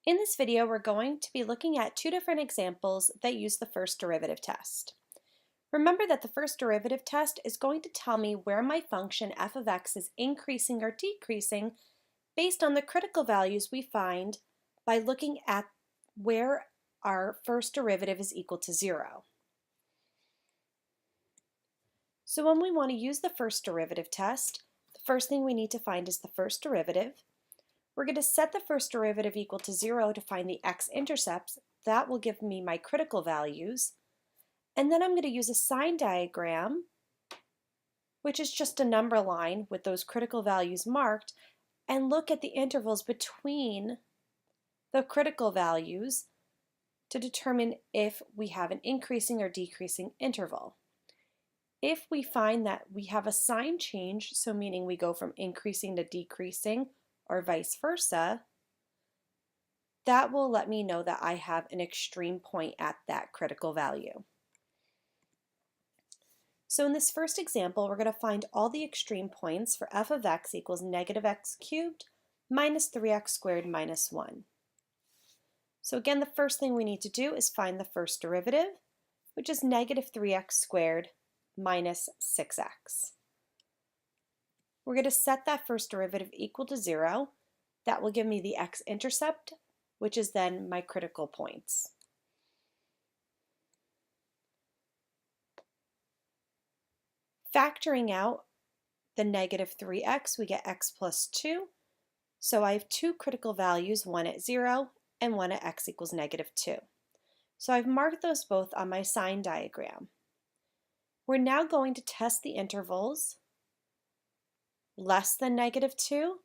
In this video, we're going to be looking at two different examples that use the first derivative test. Remember that the first derivative test is going to tell me where my function f of x is increasing or decreasing based on the critical values we find by looking at where our first derivative is equal to 0. So when we want to use the first derivative test, the first thing we need to find is the first derivative. We're going to set the first derivative equal to 0 to find the x-intercepts. That will give me my critical values. And then I'm going to use a sign diagram, which is just a number line with those critical values marked, and look at the intervals between the critical values to determine if we have an increasing or decreasing interval. If we find that we have a sign change, so meaning we go from increasing to decreasing, or vice versa, that will let me know that I have an extreme point at that critical value. So in this first example, we're going to find all the extreme points for f of x equals negative x cubed minus 3x squared minus 1. So again, the first thing we need to do is find the first derivative, which is negative 3x squared minus 6x. We're going to set that first derivative equal to 0. That will give me the x-intercept, which is then my critical points. Factoring out the negative 3x, we get x plus 2. So I have two critical values, one at 0 and one at x equals negative 2. So I've marked those both on my sign diagram. We're now going to test the intervals less than negative 2,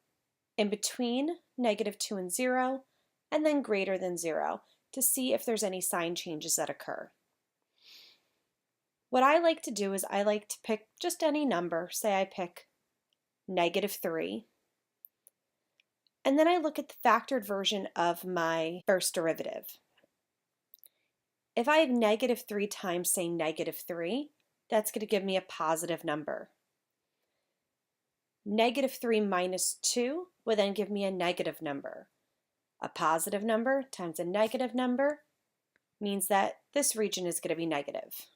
in between negative 2 and 0, and then greater than 0 to see if there's any sign changes that occur. What I like to do is I like to pick just any number. Say I pick negative 3, and then I look at the factored version of my first derivative. If I have negative 3 times, say, negative 3, that's going to give me a positive number. Negative 3 minus 2 will then give me a negative number. A positive number times a negative number means that this region is going to be negative.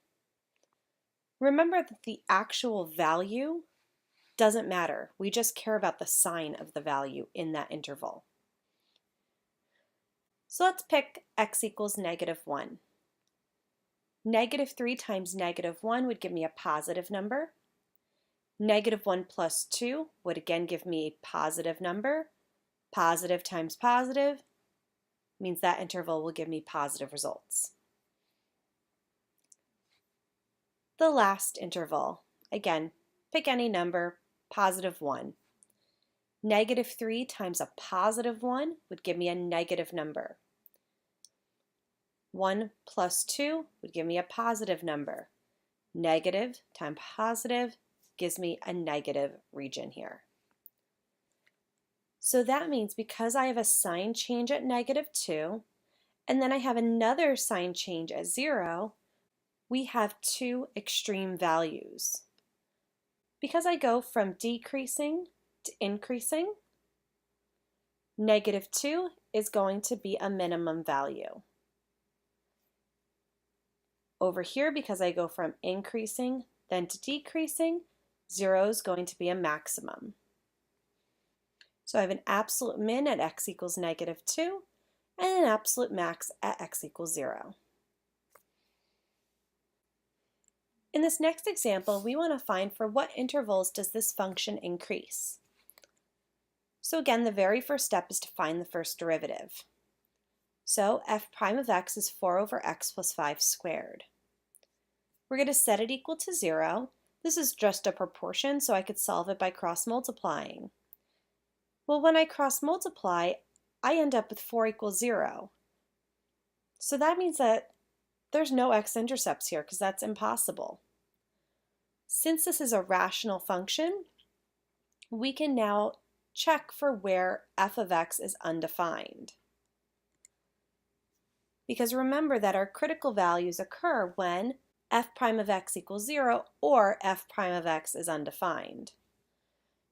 Remember that the actual value doesn't matter. We just care about the sign of the value in that interval. So let's pick x equals negative 1. Negative 3 times negative 1 would give me a positive number. Negative 1 plus 2 would again give me a positive number. Positive times positive means that interval will give me positive results. The last interval, again, pick any number, positive 1. Negative 3 times a positive 1 would give me a negative number. 1 plus 2 would give me a positive number. Negative times positive gives me a negative region here. So that means because I have a sign change at negative 2, and then I have another sign change at 0, we have two extreme values. Because I go from decreasing to increasing, negative 2 is going to be a minimum value. Over here, because I go from increasing then to decreasing, 0 is going to be a maximum. So I have an absolute min at x equals negative 2 and an absolute max at x equals 0. In this next example, we want to find for what intervals does this function increase. So again, the very first step is to find the first derivative. So f prime of x is 4 over x plus 5 squared. We're going to set it equal to 0. This is just a proportion, so I could solve it by cross multiplying. Well, when I cross multiply, I end up with 4 equals 0. So that means that there's no x-intercepts here because that's impossible. Since this is a rational function, we can now check for where f of x is undefined. Because remember that our critical values occur when f prime of x equals 0 or f prime of x is undefined.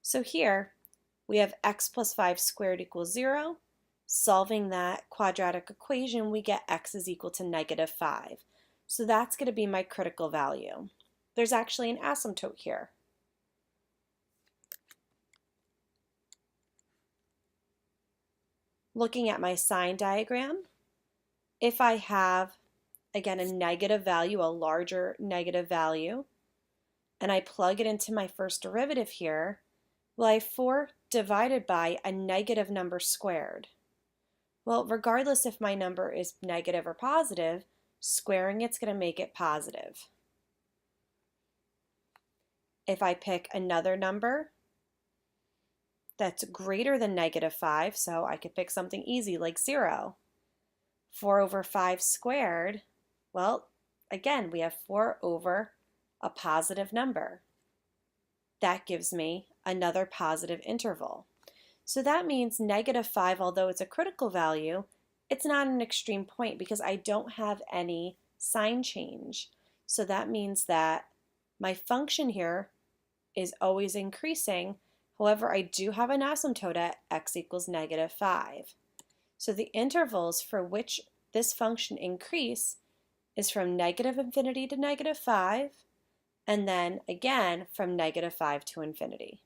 So here we have x plus 5 squared equals 0, solving that quadratic equation, we get x is equal to -5. So that's going to be my critical value. There's actually an asymptote here. Looking at my sign diagram, if I have, again, a negative value, a larger negative value, and I plug it into my first derivative here, well, I have 4 divided by a negative number squared. Well, regardless if my number is negative or positive, squaring it's going to make it positive. If I pick another number that's greater than -5, so I could pick something easy like 0, 4 over 5 squared, well, again, we have 4 over a positive number. That gives me another positive interval. So that means -5, although it's a critical value, it's not an extreme point because I don't have any sign change. So that means that my function here is always increasing. However, I do have an asymptote at x equals -5. So the intervals for which this function increase is from -∞ to -5, and then again from -5 to infinity.